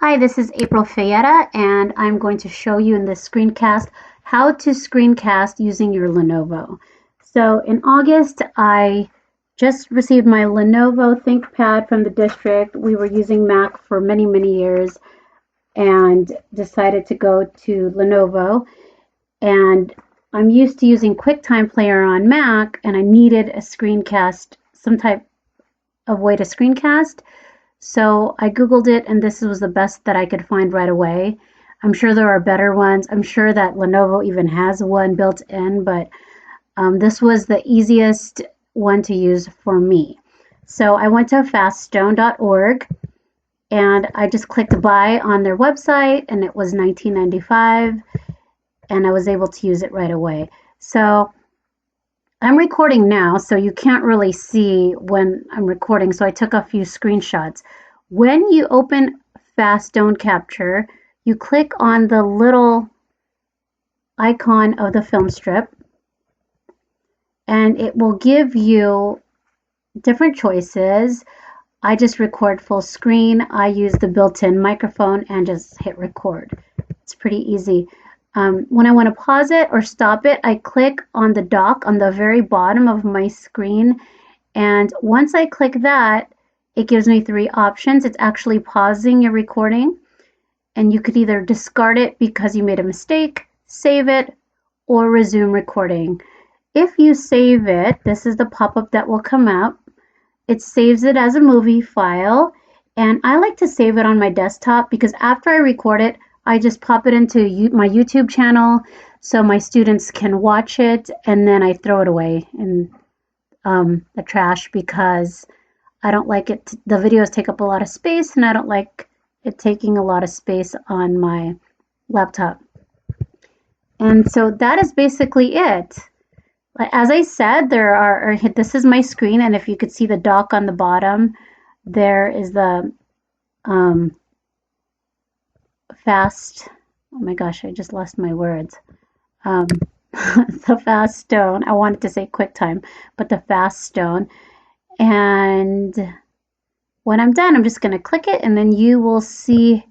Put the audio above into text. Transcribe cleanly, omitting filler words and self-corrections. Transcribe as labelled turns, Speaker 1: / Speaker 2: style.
Speaker 1: Hi, this is April Fayetta, and I'm going to show you in this screencast how to screencast using your Lenovo. So in August, I just received my Lenovo ThinkPad from the district. We were using Mac for many, many years and decided to go to Lenovo. And I'm used to using Quicktime Player on Mac, and I needed a screencast, some type of way to screencast. So I Googled it, and this was the best that I could find right away. I'm sure there are better ones. I'm sure that Lenovo even has one built in, but this was the easiest one to use for me. So I went to faststone.org, and I just clicked buy on their website, and it was $19.95, and I was able to use it right away. So I'm recording now, so you can't really see when I'm recording, so I took a few screenshots. When you open Fast Stone Capture, you click on the little icon of the film strip, and it will give you different choices. I just record full screen. I use the built-in microphone and just hit record. It's pretty easy. When I want to pause it or stop it, I click on the dock on the very bottom of my screen, and once I click that, it gives me three options. It's actually pausing your recording, and you could either discard it because you made a mistake, save it, or resume recording. If you save it, this is the pop-up that will come up. It saves it as a movie file, and I like to save it on my desktop because after I record it, I just pop it into my YouTube channel so my students can watch it, and then I throw it away in the trash because I don't like it. The videos take up a lot of space, and I don't like it taking a lot of space on my laptop. And so that is basically it. As I said, this is my screen, and if you could see the dock on the bottom, there is the fast, oh my gosh, I just lost my words. The fast stone, I wanted to say QuickTime, but the fast stone. And when I'm done, I'm just going to click it, and then you will see